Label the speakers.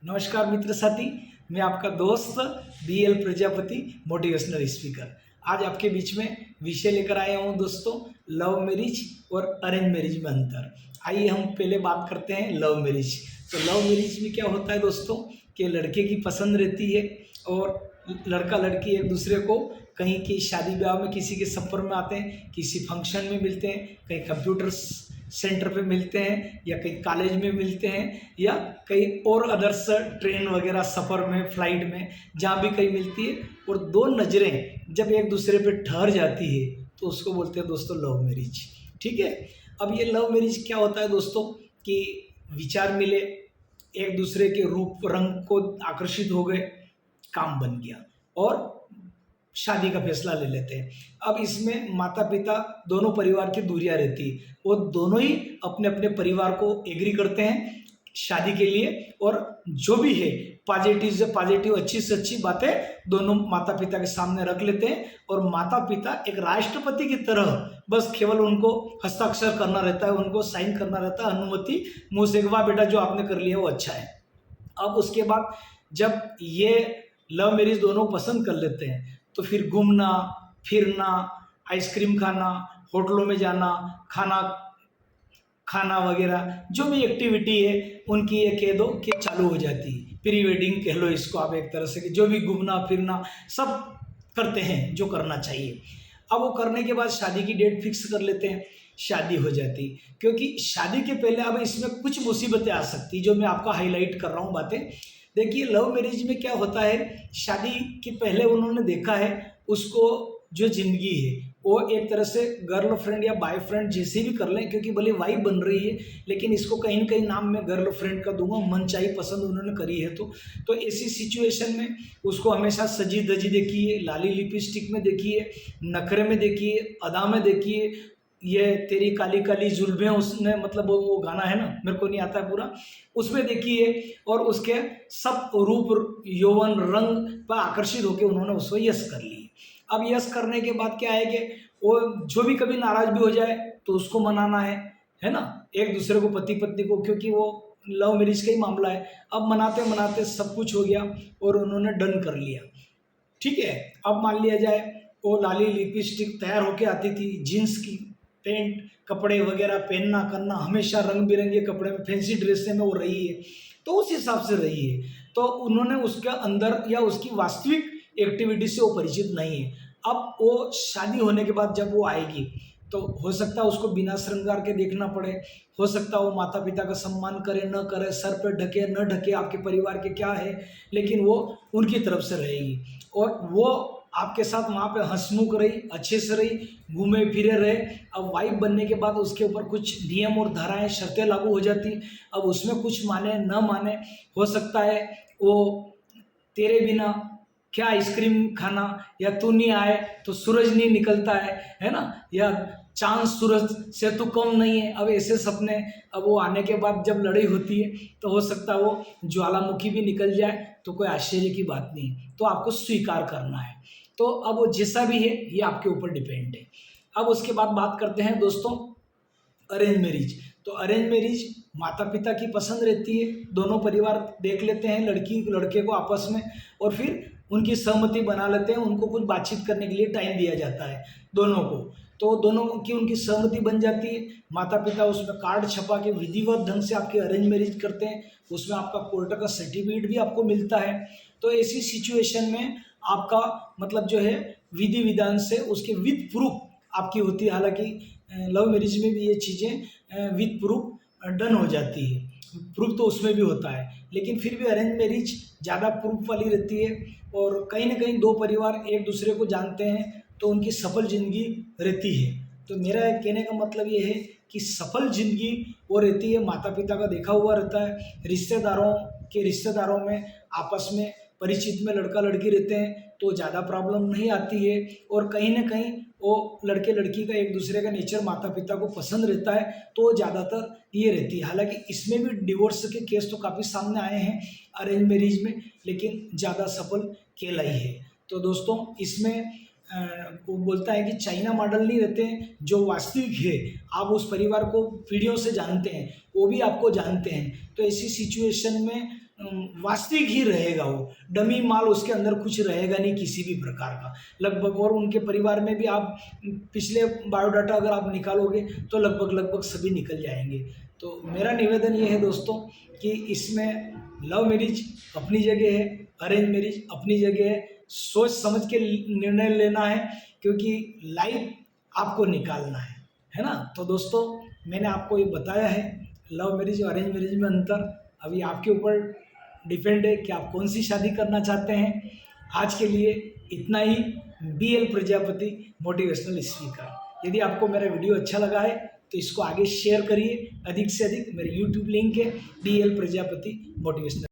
Speaker 1: नमस्कार मित्र साथी, मैं आपका दोस्त BL प्रजापति मोटिवेशनल स्पीकर। आज आपके बीच में विषय लेकर आया हूँ दोस्तों, लव मैरिज और अरेंज मैरिज में अंतर। आइए हम पहले बात करते हैं लव मैरिज। तो लव मैरिज में क्या होता है दोस्तों कि लड़के की पसंद रहती है और लड़का लड़की एक दूसरे को कहीं की शादी ब्याह में किसी के सफ़र में आते हैं, किसी फंक्शन में मिलते हैं, कहीं कंप्यूटर सेंटर पे मिलते हैं या कहीं कॉलेज में मिलते हैं या कहीं और अदर्स ट्रेन वगैरह सफ़र में, फ्लाइट में, जहाँ भी कहीं मिलती है। और दो नज़रें जब एक दूसरे पे ठहर जाती है तो उसको बोलते हैं दोस्तों लव मैरिज। ठीक है। अब ये लव मैरिज क्या होता है दोस्तों कि विचार मिले, एक दूसरे के रूप रंग को आकर्षित हो गए, काम बन गया और शादी का फैसला ले लेते हैं। अब इसमें माता पिता दोनों परिवार की दूरियां रहती है, वो दोनों ही अपने अपने परिवार को एग्री करते हैं शादी के लिए और जो भी है पॉजिटिव से पॉजिटिव, अच्छी से अच्छी बातें दोनों माता पिता के सामने रख लेते हैं। और माता पिता एक राष्ट्रपति की तरह बस केवल उनको हस्ताक्षर करना रहता है, उनको साइन करना रहता है, अनुमति मुँह से वाह बेटा जो आपने कर लिया वो अच्छा है। अब उसके बाद जब ये लव मैरिज दोनों पसंद कर लेते हैं तो फिर घूमना फिरना, आइसक्रीम खाना, होटलों में जाना, खाना खाना वगैरह जो भी एक्टिविटी है उनकी ये कह दो कि चालू हो जाती है। प्री वेडिंग कह लो इसको आप एक तरह से, कि जो भी घूमना फिरना सब करते हैं जो करना चाहिए। अब वो करने के बाद शादी की डेट फिक्स कर लेते हैं, शादी हो जाती। क्योंकि शादी के पहले अब इसमें कुछ मुसीबतें आ सकती जो मैं आपका हाईलाइट कर रहा हूँ बातें। देखिए लव मैरिज में क्या होता है, शादी के पहले उन्होंने देखा है उसको जो जिंदगी है वो एक तरह से गर्ल फ्रेंड या बॉय फ्रेंड जैसे भी कर लें, क्योंकि भले वाइफ बन रही है लेकिन इसको कहीं न कहीं नाम में गर्ल फ्रेंड का दूंगा, मन चाही पसंद उन्होंने करी है तो ऐसी सिचुएशन में उसको हमेशा सजी धजी देखिए, लाली लिपस्टिक में देखिए, नखरे में देखिए, अदा में देखिए, ये तेरी काली काली जुल्फें उसने मतलब वो गाना है ना, मेरे को नहीं आता है पूरा, उसमें देखिए। और उसके सब रूप यौवन रंग पर आकर्षित होकर उन्होंने उसको यस कर ली। अब यस करने के बाद क्या है कि वो जो भी कभी नाराज भी हो जाए तो उसको मनाना है ना, एक दूसरे को पति पत्नी को, क्योंकि वो लव मैरिज का ही मामला है। अब मनाते मनाते सब कुछ हो गया और उन्होंने डन कर लिया। ठीक है। अब मान लिया जाए वो लाली लिपस्टिक तैयार होके आती थी, जीन्स की पैंट कपड़े वगैरह पहनना करना, हमेशा रंग बिरंगे कपड़े में फैंसी ड्रेस में वो रही है तो उस हिसाब से रही है। तो उन्होंने उसके अंदर या उसकी वास्तविक एक्टिविटी से वो परिचित नहीं है। अब वो शादी होने के बाद जब वो आएगी तो हो सकता है उसको बिना श्रृंगार के देखना पड़े, हो सकता है वो माता पिता का सम्मान करे न करे, सर पे ढके न ढके, आपके परिवार के क्या है, लेकिन वो उनकी तरफ से रहेगी और वो आपके साथ वहाँ पे हंसमुख रही, अच्छे से रही, घूमे फिरे रहे। अब वाइफ बनने के बाद उसके ऊपर कुछ नियम और धाराएं शर्तें लागू हो जाती। अब उसमें कुछ माने न माने, हो सकता है वो तेरे बिना क्या आइसक्रीम खाना, या तू नहीं आए तो सूरज नहीं निकलता है ना, या चांद सूरज से तो कम नहीं है। अब ऐसे सपने, अब वो आने के बाद जब लड़ाई होती है तो हो सकता है वो ज्वालामुखी भी निकल जाए तो कोई आश्चर्य की बात नहीं है, तो आपको स्वीकार करना है। तो अब वो जैसा भी है ये आपके ऊपर डिपेंड है। अब उसके बाद बात करते हैं दोस्तों अरेंज मैरिज। तो अरेंज मैरिज माता पिता की पसंद रहती है, दोनों परिवार देख लेते हैं लड़की लड़के को आपस में और फिर उनकी सहमति बना लेते हैं, उनको कुछ बातचीत करने के लिए टाइम दिया जाता है दोनों को। तो दोनों की उनकी सहमति बन जाती है, माता पिता उसमें कार्ड छपा के विधिवत ढंग से आपकी अरेंज मैरिज करते हैं, उसमें आपका कोर्ट का सर्टिफिकेट भी आपको मिलता है। तो ऐसी सिचुएशन में आपका मतलब जो है विधि विधान से उसके विद प्रूफ आपकी होती है। हालांकि लव मैरिज में भी ये चीज़ें विद प्रूफ डन हो जाती है, प्रूफ तो उसमें भी होता है, लेकिन फिर भी अरेंज मैरिज ज़्यादा प्रूफ वाली रहती है। और कहीं ना कहीं दो परिवार एक दूसरे को जानते हैं तो उनकी सफल ज़िंदगी रहती है। तो मेरा कहने का मतलब ये है कि सफल ज़िंदगी वो रहती है, माता पिता का देखा हुआ रहता है, रिश्तेदारों में आपस में परिचित में लड़का लड़की रहते हैं तो ज़्यादा प्रॉब्लम नहीं आती है। और कहीं ना कहीं वो लड़के लड़की का एक दूसरे का नेचर माता पिता को पसंद रहता है तो ज़्यादातर ये रहती है। हालांकि इसमें भी डिवोर्स के केस तो काफ़ी सामने आए हैं अरेंज मैरिज में, लेकिन ज़्यादा सफल कहलाई है। तो दोस्तों इसमें वो बोलता है कि चाइना मॉडल नहीं रहते हैं, जो वास्तविक है आप उस परिवार को पीढ़ियों से जानते हैं, वो भी आपको जानते हैं। तो ऐसी सिचुएशन में वास्तविक ही रहेगा, वो डमी माल उसके अंदर कुछ रहेगा नहीं किसी भी प्रकार का लगभग। और उनके परिवार में भी आप पिछले बायोडाटा अगर आप निकालोगे तो लगभग सभी निकल जाएंगे। तो मेरा निवेदन ये है दोस्तों कि इसमें लव मैरिज अपनी जगह है, अरेंज मैरिज अपनी जगह है। सोच समझ के निर्णय लेना है, क्योंकि लाइफ आपको निकालना है ना। तो दोस्तों मैंने आपको ये बताया है लव मैरिज और अरेंज मैरिज में अंतर। अभी आपके ऊपर डिपेंड है कि आप कौन सी शादी करना चाहते हैं। आज के लिए इतना ही। BL Prajapati motivational speaker. यदि आपको मेरा वीडियो अच्छा लगा है तो इसको आगे शेयर करिए अधिक से अधिक। मेरे YouTube लिंक है BL प्रजापति मोटिवेशनल।